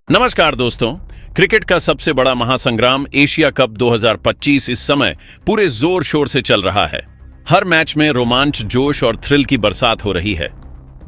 नमस्कार दोस्तों। क्रिकेट का सबसे बड़ा महासंग्राम एशिया कप 2025 इस समय पूरे जोर शोर से चल रहा है। हर मैच में रोमांच, जोश और थ्रिल की बरसात हो रही है।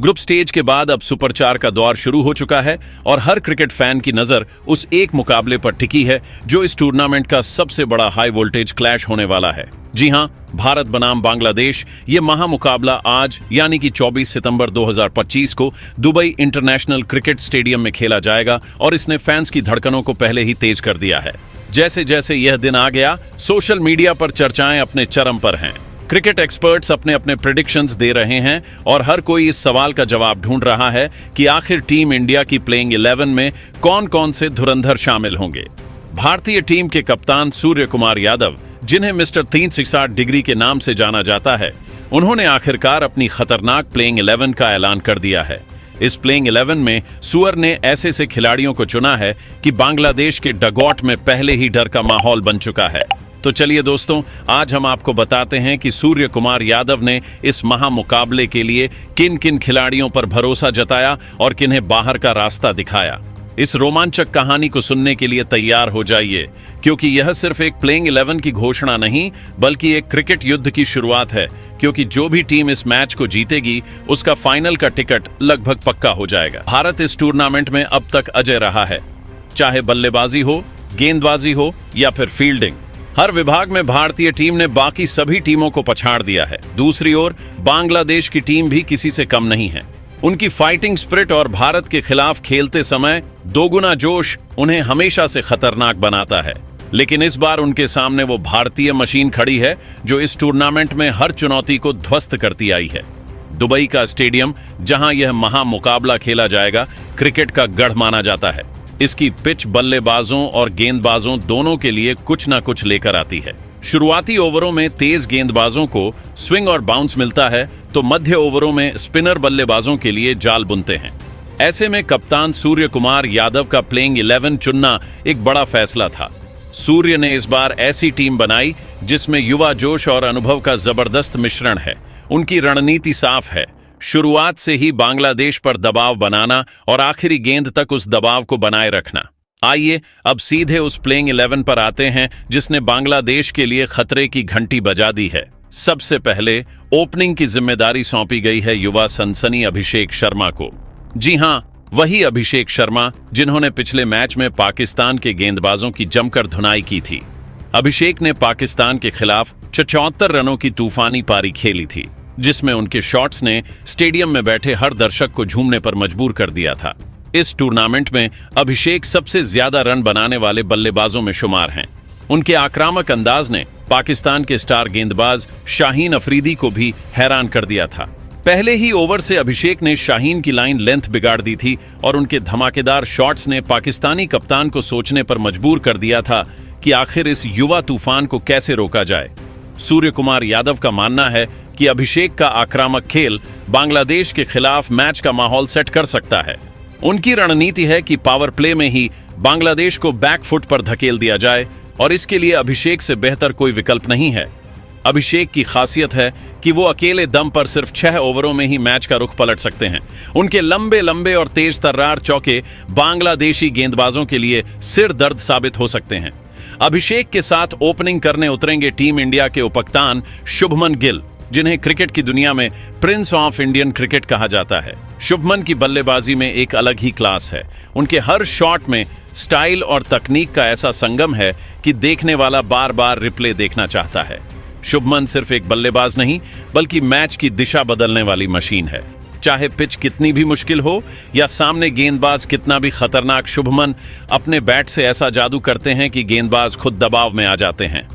ग्रुप स्टेज के बाद अब सुपर 4 का दौर शुरू हो चुका है और हर क्रिकेट फैन की नजर उस एक मुकाबले पर टिकी है जो इस टूर्नामेंट का सबसे बड़ा हाई वोल्टेज क्लैश होने वाला है। जी हां, भारत बनाम बांग्लादेश। ये महामुकाबला आज यानी कि 24 सितंबर 2025 को दुबई इंटरनेशनल क्रिकेट स्टेडियम में खेला जाएगा और इसने फैंस की धड़कनों को पहले ही तेज कर दिया है। जैसे जैसे यह दिन आ गया, सोशल मीडिया पर चर्चाएं अपने चरम पर हैं। क्रिकेट एक्सपर्ट्स अपने अपने प्रेडिक्शंस दे रहे हैं और हर कोई इस सवाल का जवाब ढूंढ रहा है कि आखिर टीम इंडिया की प्लेइंग 11 में कौन कौन से धुरंधर शामिल होंगे। भारतीय टीम के कप्तान सूर्य कुमार यादव, जिन्हें मिस्टर 368 डिग्री के नाम से जाना जाता है, उन्होंने आखिरकार अपनी खतरनाक प्लेइंग 11 का ऐलान कर दिया है। इस प्लेइंग 11 में सूअर ने ऐसे खिलाड़ियों को चुना है कि बांग्लादेश के डगआउट में पहले ही डर का माहौल बन चुका है। तो चलिए दोस्तों, आज हम आपको बताते हैं कि सूर्य कुमार यादव ने इस महामुकाबले के लिए किन किन खिलाड़ियों पर भरोसा जताया और किन्हें बाहर का रास्ता दिखाया। इस रोमांचक कहानी को सुनने के लिए तैयार हो जाइए, क्योंकि यह सिर्फ एक प्लेइंग 11 की घोषणा नहीं बल्कि एक क्रिकेट युद्ध की शुरुआत है। क्योंकि जो भी टीम इस मैच को जीतेगी उसका फाइनल का टिकट लगभग पक्का हो जाएगा। भारत इस टूर्नामेंट में अब तक अजय रहा है, चाहे बल्लेबाजी हो, गेंदबाजी हो या फिर फील्डिंग। हर विभाग में भारतीय टीम ने बाकी सभी टीमों को पछाड़ दिया है। दूसरी ओर बांग्लादेश की टीम भी किसी से कम नहीं है। उनकी फाइटिंग स्पिरिट और भारत के खिलाफ खेलते समय दोगुना जोश उन्हें हमेशा से खतरनाक बनाता है। लेकिन इस बार उनके सामने वो भारतीय मशीन खड़ी है जो इस टूर्नामेंट में हर चुनौती को ध्वस्त करती आई है। दुबई का स्टेडियम, जहां यह महामुकाबला खेला जाएगा, क्रिकेट का गढ़ माना जाता है। इसकी पिच बल्लेबाजों और गेंदबाजों दोनों के लिए कुछ ना कुछ लेकर आती है। शुरुआती ओवरों में तेज गेंदबाजों को स्विंग और बाउंस मिलता है, तो मध्य ओवरों में स्पिनर बल्लेबाजों के लिए जाल बुनते हैं। ऐसे में कप्तान सूर्य कुमार यादव का प्लेइंग 11 चुनना एक बड़ा फैसला था। सूर्य ने इस बार ऐसी टीम बनाई जिसमें युवा जोश और अनुभव का जबरदस्त मिश्रण है। उनकी रणनीति साफ है, शुरुआत से ही बांग्लादेश पर दबाव बनाना और आखिरी गेंद तक उस दबाव को बनाए रखना। आइए अब सीधे उस प्लेइंग 11 पर आते हैं जिसने बांग्लादेश के लिए खतरे की घंटी बजा दी है। सबसे पहले ओपनिंग की जिम्मेदारी सौंपी गई है युवा सनसनी अभिषेक शर्मा को। जी हां, वही अभिषेक शर्मा जिन्होंने पिछले मैच में पाकिस्तान के गेंदबाजों की जमकर धुनाई की थी। अभिषेक ने पाकिस्तान के खिलाफ 74 रनों की तूफानी पारी खेली थी, जिसमें उनके शॉट्स ने स्टेडियम में बैठे हर दर्शक को झूमने पर मजबूर कर दिया था। इस टूर्नामेंट में अभिषेक सबसे ज्यादा रन बनाने वाले बल्लेबाजों में शुमार हैं। उनके आक्रामक अंदाज ने पाकिस्तान के स्टार गेंदबाज शाहीन अफरीदी को भी हैरान कर दिया था। पहले ही ओवर से अभिषेक ने शाहीन की लाइन लेंथ बिगाड़ दी थी और उनके धमाकेदार शॉट्स ने पाकिस्तानी कप्तान को सोचने पर मजबूर कर दिया था कि आखिर इस युवा तूफान को कैसे रोका जाए। सूर्य कुमार यादव का मानना है कि अभिषेक का आक्रामक खेल बांग्लादेश के खिलाफ मैच का माहौल सेट कर सकता है। उनकी रणनीति है कि पावर प्ले में ही बांग्लादेश को बैक फुट पर धकेल दिया जाए और इसके लिए अभिषेक से बेहतर कोई विकल्प नहीं है। अभिषेक की खासियत है कि वो अकेले दम पर सिर्फ 6 ओवरों में ही मैच का रुख पलट सकते हैं। उनके लंबे लंबे और तेज तर्रार चौके बांग्लादेशी गेंदबाजों के लिए सिर दर्द साबित हो सकते हैं। अभिषेक के साथ ओपनिंग करने उतरेंगे टीम इंडिया के उपकप्तान शुभमन गिल, जिन्हें क्रिकेट की दुनिया में प्रिंस ऑफ इंडियन क्रिकेट कहा जाता है। शुभमन की बल्लेबाजी में एक अलग ही क्लास है। उनके हर शॉट में स्टाइल और तकनीक का ऐसा संगम है कि देखने वाला बार बार रिप्ले देखना चाहता है। शुभमन सिर्फ एक बल्लेबाज नहीं बल्कि मैच की दिशा बदलने वाली मशीन है। चाहे पिच कितनी भी मुश्किल हो या सामने गेंदबाज कितना भी खतरनाक, शुभमन अपने बैट से ऐसा जादू करते हैं कि गेंदबाज खुद दबाव में आ जाते हैं।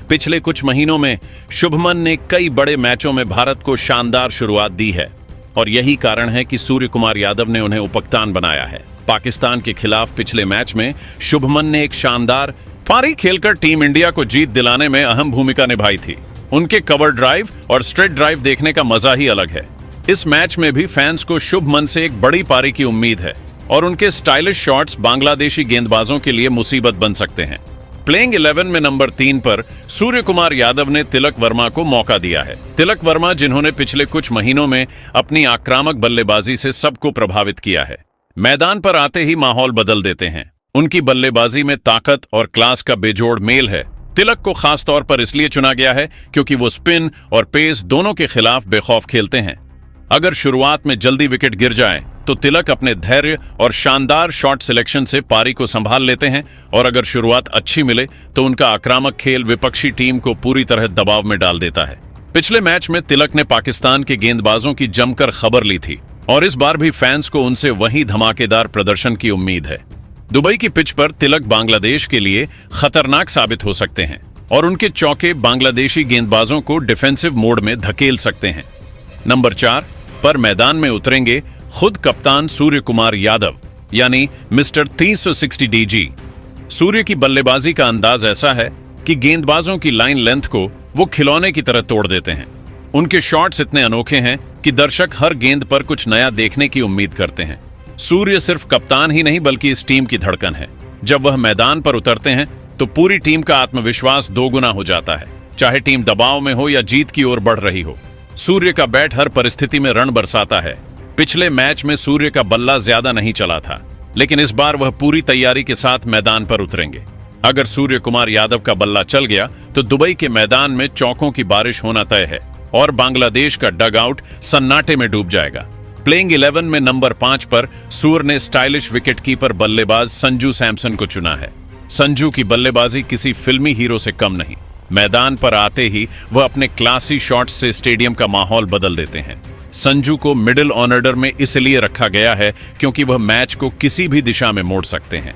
पिछले कुछ महीनों में शुभमन ने कई बड़े मैचों में भारत को शानदार शुरुआत दी है और यही कारण है कि सूर्य कुमार यादव ने उन्हें उपकप्तान बनाया है। पाकिस्तान के खिलाफ पिछले मैच में शुभमन ने एक शानदार पारी खेलकर टीम इंडिया को जीत दिलाने में अहम भूमिका निभाई थी। उनके कवर ड्राइव और स्ट्रेट ड्राइव देखने का मजा ही अलग है। इस मैच में भी फैंस को शुभमन से एक बड़ी पारी की उम्मीद है और उनके स्टाइलिश शॉट्स बांग्लादेशी गेंदबाजों के लिए मुसीबत बन सकते हैं। प्लेइंग 11 में नंबर 3 पर सूर्य कुमार यादव ने तिलक वर्मा को मौका दिया है। तिलक वर्मा, जिन्होंने पिछले कुछ महीनों में अपनी आक्रामक बल्लेबाजी से सबको प्रभावित किया है। मैदान पर आते ही माहौल बदल देते हैं। उनकी बल्लेबाजी में ताकत और क्लास का बेजोड़ मेल है। तिलक को खास तौर पर इसलिए चुना गया है क्योंकि वो स्पिन और पेस दोनों के खिलाफ बेखौफ खेलते हैं। अगर शुरुआत में जल्दी विकेट गिर जाए तो तिलक अपने धैर्य और शानदार शॉट सिलेक्शन से पारी को संभाल लेते हैं, और अगर शुरुआत अच्छी मिले तो उनका आक्रामक खेल विपक्षी टीम को पूरी तरह दबाव में डाल देता है। पिछले मैच में तिलक ने पाकिस्तान के गेंदबाजों की जमकर खबर ली थी और इस बार भी फैंस को उनसे वही धमाकेदार प्रदर्शन की उम्मीद है। दुबई की पिच पर तिलक बांग्लादेश के लिए खतरनाक साबित हो सकते हैं और उनके चौके बांग्लादेशी गेंदबाजों को डिफेंसिव मोड में धकेल सकते हैं। नंबर 4 पर मैदान में उतरेंगे खुद कप्तान सूर्य कुमार यादव, यानी मिस्टर 360 डीजी। सूर्य की बल्लेबाजी का अंदाज ऐसा है कि गेंदबाजों की लाइन लेंथ को वो खिलौने की तरह तोड़ देते हैं। उनके शॉट्स इतने अनोखे हैं कि दर्शक हर गेंद पर कुछ नया देखने की उम्मीद करते हैं। सूर्य सिर्फ कप्तान ही नहीं बल्कि इस टीम की धड़कन है। जब वह मैदान पर उतरते हैं तो पूरी टीम का आत्मविश्वास दोगुना हो जाता है, चाहे टीम दबाव में हो या जीत की ओर बढ़ रही हो। सूर्य का बैट हर परिस्थिति में रन बरसाता है। पिछले मैच में सूर्य का बल्ला ज्यादा नहीं चला था, लेकिन इस बार वह पूरी तैयारी के साथ मैदान पर उतरेंगे। अगर सूर्य कुमार यादव का बल्ला चल गया तो दुबई के मैदान में चौकों की बारिश होना तय है और बांग्लादेश का डग आउट सन्नाटे में डूब जाएगा। प्लेइंग 11 में नंबर 5 पर सूर्य ने स्टाइलिश विकेटकीपर बल्लेबाज संजू सैमसन को चुना है। संजू की बल्लेबाजी किसी फिल्मी हीरो से कम नहीं। मैदान पर आते ही वह अपने क्लासी शॉट्स से स्टेडियम का माहौल बदल देते हैं। संजू को मिडिल ऑर्डर में इसलिए रखा गया है क्योंकि वह मैच को किसी भी दिशा में मोड़ सकते हैं।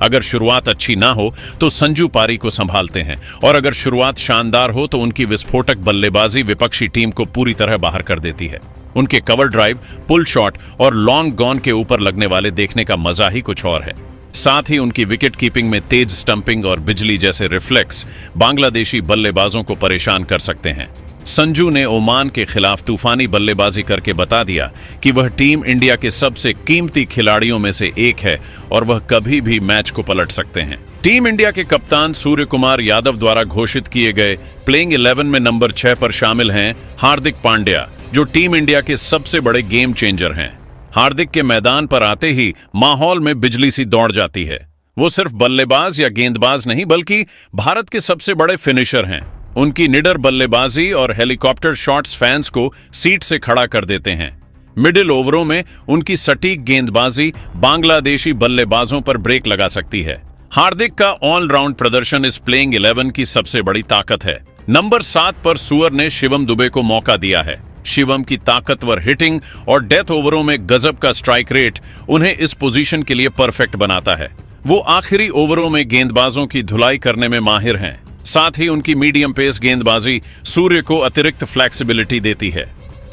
अगर शुरुआत अच्छी ना हो तो संजू पारी को संभालते हैं, और अगर शुरुआत शानदार हो तो उनकी विस्फोटक बल्लेबाजी विपक्षी टीम को पूरी तरह बाहर कर देती है। उनके कवर ड्राइव, पुल शॉट और लॉन्ग गॉन के ऊपर लगने वाले देखने का मजा ही कुछ और है। साथ ही उनकी विकेट कीपिंग में तेज स्टंपिंग और बिजली जैसे रिफ्लेक्स बांग्लादेशी बल्लेबाजों को परेशान कर सकते हैं। संजू ने ओमान के खिलाफ तूफानी बल्लेबाजी करके बता दिया कि वह टीम इंडिया के सबसे कीमती खिलाड़ियों में से एक है और वह कभी भी मैच को पलट सकते हैं। टीम इंडिया के कप्तान सूर्य कुमार यादव द्वारा घोषित किए गए प्लेइंग 11 में नंबर 6 पर शामिल हैं हार्दिक पांड्या, जो टीम इंडिया के सबसे बड़े गेम चेंजर हैं। हार्दिक के मैदान पर आते ही माहौल में बिजली सी दौड़ जाती है। वो सिर्फ बल्लेबाज या गेंदबाज नहीं बल्कि भारत के सबसे बड़े फिनिशर हैं। उनकी निडर बल्लेबाजी और हेलीकॉप्टर शॉट्स फैंस को सीट से खड़ा कर देते हैं। मिडिल ओवरों में उनकी सटीक गेंदबाजी बांग्लादेशी बल्लेबाजों पर ब्रेक लगा सकती है। हार्दिक का ऑलराउंड प्रदर्शन इस प्लेइंग 11 की सबसे बड़ी ताकत है। नंबर 7 पर सूर्य ने शिवम दुबे को मौका दिया है। शिवम की ताकतवर हिटिंग और डेथ ओवरों में गजब का स्ट्राइक रेट उन्हें इस पोजीशन के लिए परफेक्ट बनाता है। वो आखिरी ओवरों में गेंदबाजों की धुलाई करने में माहिर हैं। साथ ही उनकी मीडियम पेस गेंदबाजी सूर्य को अतिरिक्त फ्लेक्सिबिलिटी देती है।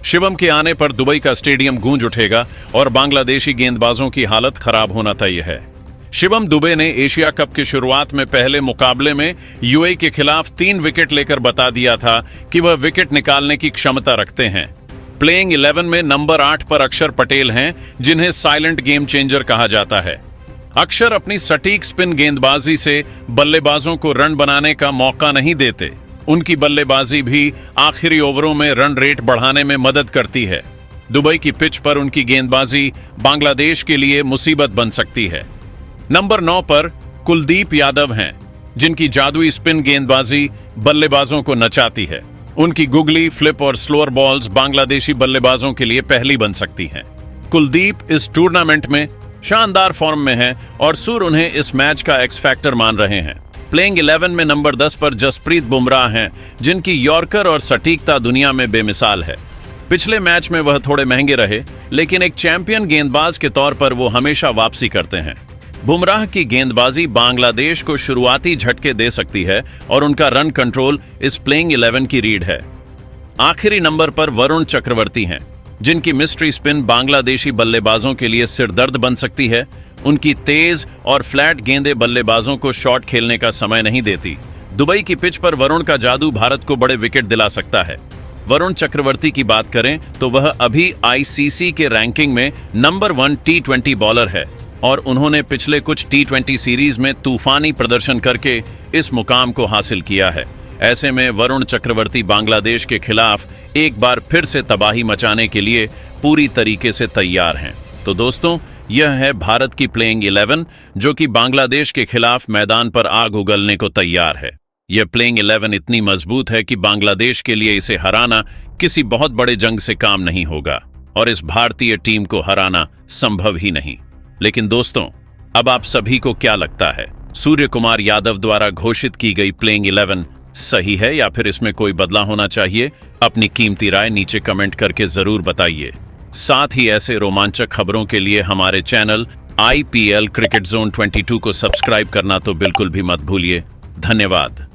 शिवम के आने पर दुबई का स्टेडियम गूंज उठेगा और बांग्लादेशी गेंदबाजों की हालत खराब होना तय है। शिवम दुबे ने एशिया कप की शुरुआत में पहले मुकाबले में यूएई के खिलाफ 3 विकेट लेकर बता दिया था कि वह विकेट निकालने की क्षमता रखते हैं। प्लेइंग 11 में नंबर 8 पर अक्षर पटेल हैं, जिन्हें साइलेंट गेम चेंजर कहा जाता है। अक्षर अपनी सटीक स्पिन गेंदबाजी से बल्लेबाजों को रन बनाने का मौका नहीं देते। उनकी बल्लेबाजी भी आखिरी ओवरों में रन रेट बढ़ाने में मदद करती है। दुबई की पिच पर उनकी गेंदबाजी बांग्लादेश के लिए मुसीबत बन सकती है। नंबर 9 पर कुलदीप यादव हैं, जिनकी जादुई स्पिन गेंदबाजी बल्लेबाजों को नचाती है। उनकी गुगली, फ्लिप और स्लोअर बॉल्स बांग्लादेशी बल्लेबाजों के लिए पहली बन सकती हैं। कुलदीप इस टूर्नामेंट में शानदार फॉर्म में हैं और सूर्य उन्हें इस मैच का एक्स फैक्टर मान रहे हैं। प्लेइंग 11 में नंबर 10 पर जसप्रीत बुमराह हैं, जिनकी यॉर्कर और सटीकता दुनिया में बेमिसाल है। पिछले मैच में वह थोड़े महंगे रहे, लेकिन एक चैंपियन गेंदबाज के तौर पर वो हमेशा वापसी करते हैं। बुमराह की गेंदबाजी बांग्लादेश को शुरुआती झटके दे सकती है और उनका रन कंट्रोल इस प्लेइंग 11 की रीढ़ है। आखिरी नंबर पर वरुण चक्रवर्ती हैं, जिनकी मिस्ट्री स्पिन बांग्लादेशी बल्लेबाजों के लिए सिरदर्द बन सकती है। उनकी तेज और फ्लैट गेंदें बल्लेबाजों को शॉट खेलने का समय नहीं देती। दुबई की पिच पर वरुण का जादू भारत को बड़े विकेट दिला सकता है। वरुण चक्रवर्ती की बात करें तो वह अभी आईसीसी के रैंकिंग में नंबर 1 T20 बॉलर है और उन्होंने पिछले कुछ T20 सीरीज में तूफानी प्रदर्शन करके इस मुकाम को हासिल किया है। ऐसे में वरुण चक्रवर्ती बांग्लादेश के खिलाफ एक बार फिर से तबाही मचाने के लिए पूरी तरीके से तैयार हैं। तो दोस्तों, यह है भारत की प्लेइंग 11 जो कि बांग्लादेश के खिलाफ मैदान पर आग उगलने को तैयार है। यह प्लेइंग 11 इतनी मजबूत है कि बांग्लादेश के लिए इसे हराना किसी बहुत बड़े जंग से काम नहीं होगा और इस भारतीय टीम को हराना संभव ही नहीं। लेकिन दोस्तों, अब आप सभी को क्या लगता है, सूर्य कुमार यादव द्वारा घोषित की गई प्लेइंग 11 सही है या फिर इसमें कोई बदलाव होना चाहिए? अपनी कीमती राय नीचे कमेंट करके जरूर बताइए। साथ ही ऐसे रोमांचक खबरों के लिए हमारे चैनल IPL क्रिकेट जोन 22 को सब्सक्राइब करना तो बिल्कुल भी मत भूलिए। धन्यवाद।